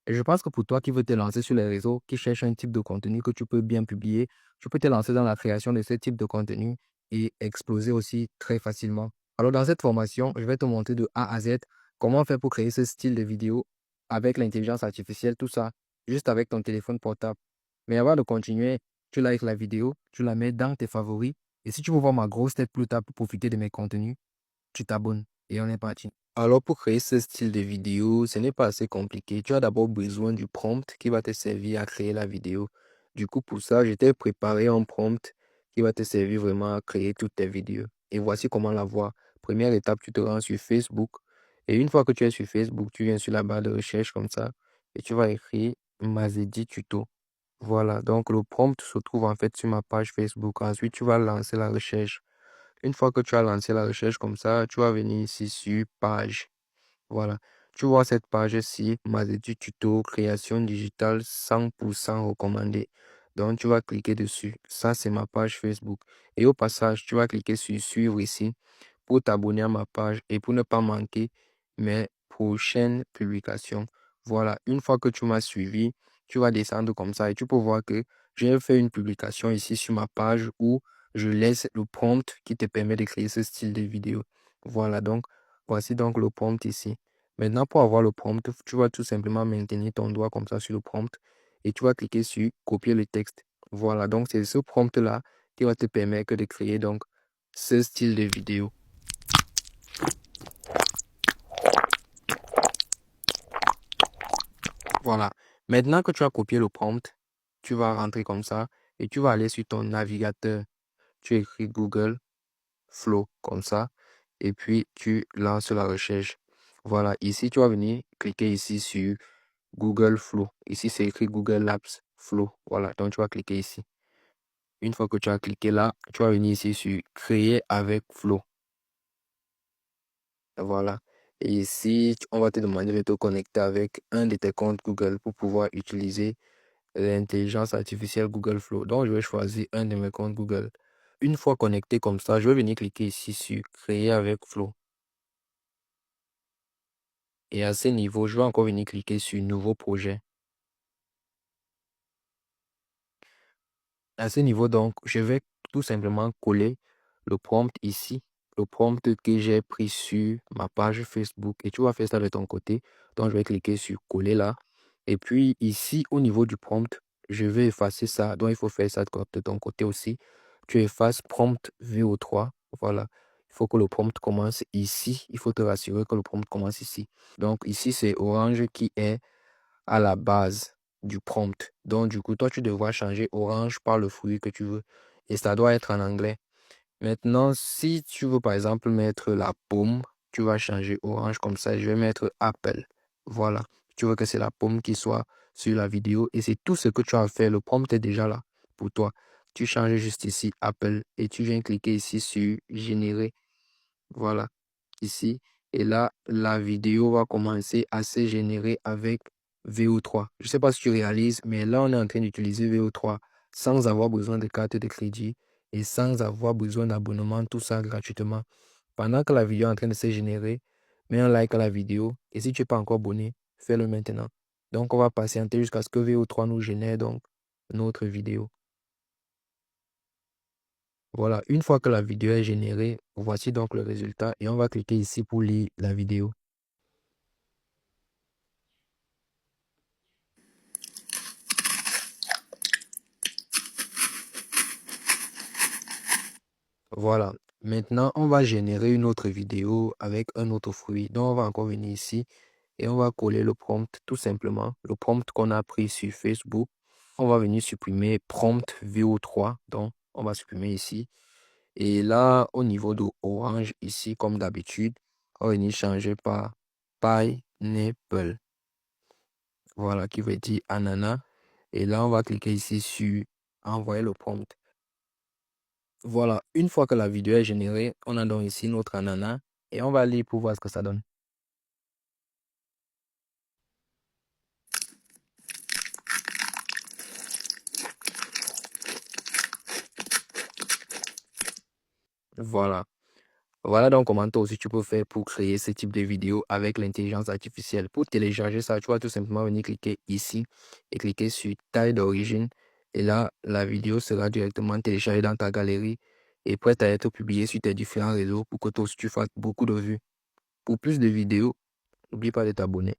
Et je pense que pour toi qui veux te lancer sur les réseaux, qui cherche un type de contenu que tu peux bien publier, tu peux te lancer dans la création de ce type de contenu et exploser aussi très facilement. Alors dans cette formation, je vais te montrer de A à Z comment faire pour créer ce style de vidéo avec l'intelligence artificielle, tout ça, juste avec ton téléphone portable. Mais avant de continuer, tu likes la vidéo, tu la mets dans tes favoris. Et si tu veux voir ma grosse tête plus tard pour profiter de mes contenus, tu t'abonnes et on est parti. Alors pour créer ce style de vidéo, ce n'est pas assez compliqué. Tu as d'abord besoin du prompt qui va te servir à créer la vidéo. Du coup, pour ça, je t'ai préparé un prompt qui va te servir vraiment à créer toutes tes vidéos. Et voici comment l'avoir. Première étape, tu te rends sur Facebook. Et une fois que tu es sur Facebook, tu viens sur la barre de recherche comme ça et tu vas écrire Mazedi Tuto. Voilà, donc le prompt se trouve en fait sur ma page Facebook. Ensuite, tu vas lancer la recherche. Une fois que tu as lancé la recherche comme ça, tu vas venir ici sur page. Voilà. Tu vois cette page-ci, Mazedi Tuto, création digitale 100% recommandée. Donc, tu vas cliquer dessus. Ça, c'est ma page Facebook. Et au passage, tu vas cliquer sur suivre ici pour t'abonner à ma page et pour ne pas manquer mes prochaines publications. Voilà. Une fois que tu m'as suivi, tu vas descendre comme ça et tu peux voir que j'ai fait une publication ici sur ma page où je laisse le prompt qui te permet de créer ce style de vidéo. Voilà. Donc, voici donc le prompt ici. Maintenant, pour avoir le prompt, tu vas tout simplement maintenir ton doigt comme ça sur le prompt et tu vas cliquer sur copier le texte. Voilà, donc c'est ce prompt-là qui va te permettre de créer donc ce style de vidéo. Voilà. Maintenant que tu as copié le prompt, tu vas rentrer comme ça et tu vas aller sur ton navigateur. Tu écris Google Flow comme ça et puis tu lances la recherche. Voilà, ici tu vas venir cliquer ici sur Google Flow. Ici, c'est écrit Google Apps Flow. Voilà, donc tu vas cliquer ici. Une fois que tu as cliqué là, tu vas venir ici sur Créer avec Flow. Voilà. Et ici, on va te demander de te connecter avec un de tes comptes Google pour pouvoir utiliser l'intelligence artificielle Google Flow. Donc, je vais choisir un de mes comptes Google. Une fois connecté comme ça, je vais venir cliquer ici sur Créer avec Flow. Et à ce niveau, je vais encore venir cliquer sur Nouveau projet. À ce niveau, donc, je vais tout simplement coller le prompt ici, le prompt que j'ai pris sur ma page Facebook. Et tu vas faire ça de ton côté. Donc, je vais cliquer sur coller là. Et puis ici, au niveau du prompt, je vais effacer ça. Donc, il faut faire ça de ton côté aussi. Tu effaces prompt VO3. Voilà. Il faut que le prompt commence ici. Il faut te rassurer que le prompt commence ici. Donc, ici, c'est orange qui est à la base du prompt. Donc, du coup, toi, tu devras changer orange par le fruit que tu veux. Et ça doit être en anglais. Maintenant, si tu veux, par exemple, mettre la pomme, tu vas changer orange comme ça. Je vais mettre apple. Voilà. Tu veux que c'est la pomme qui soit sur la vidéo. Et c'est tout ce que tu as fait. Le prompt est déjà là pour toi. Tu changes juste ici apple et tu viens cliquer ici sur générer. Voilà. Ici. Et là, la vidéo va commencer à se générer avec VO3. Je ne sais pas si tu réalises, mais là, on est en train d'utiliser VO3 sans avoir besoin de carte de crédit et sans avoir besoin d'abonnement, tout ça gratuitement. Pendant que la vidéo est en train de se générer, mets un like à la vidéo et si tu n'es pas encore abonné, fais-le maintenant. Donc, on va patienter jusqu'à ce que VO3 nous génère donc notre vidéo. Voilà, une fois que la vidéo est générée, voici donc le résultat et on va cliquer ici pour lire la vidéo. Voilà. Maintenant, on va générer une autre vidéo avec un autre fruit. Donc, on va encore venir ici et on va coller le prompt tout simplement. Le prompt qu'on a pris sur Facebook. On va venir supprimer prompt VO3. Donc, on va supprimer ici. Et là, au niveau de orange, ici, comme d'habitude, on va venir changer par pineapple. Voilà, qui veut dire ananas. Et là, on va cliquer ici sur envoyer le prompt. Voilà, une fois que la vidéo est générée, on a donc ici notre ananas et on va lire pour voir ce que ça donne. Voilà. Voilà donc comment toi aussi tu peux faire pour créer ce type de vidéo avec l'intelligence artificielle. Pour télécharger ça, tu vas tout simplement venir cliquer ici et cliquer sur taille d'origine. Et là, la vidéo sera directement téléchargée dans ta galerie et prête à être publiée sur tes différents réseaux pour que toi aussi tu fasses beaucoup de vues. Pour plus de vidéos, n'oublie pas de t'abonner.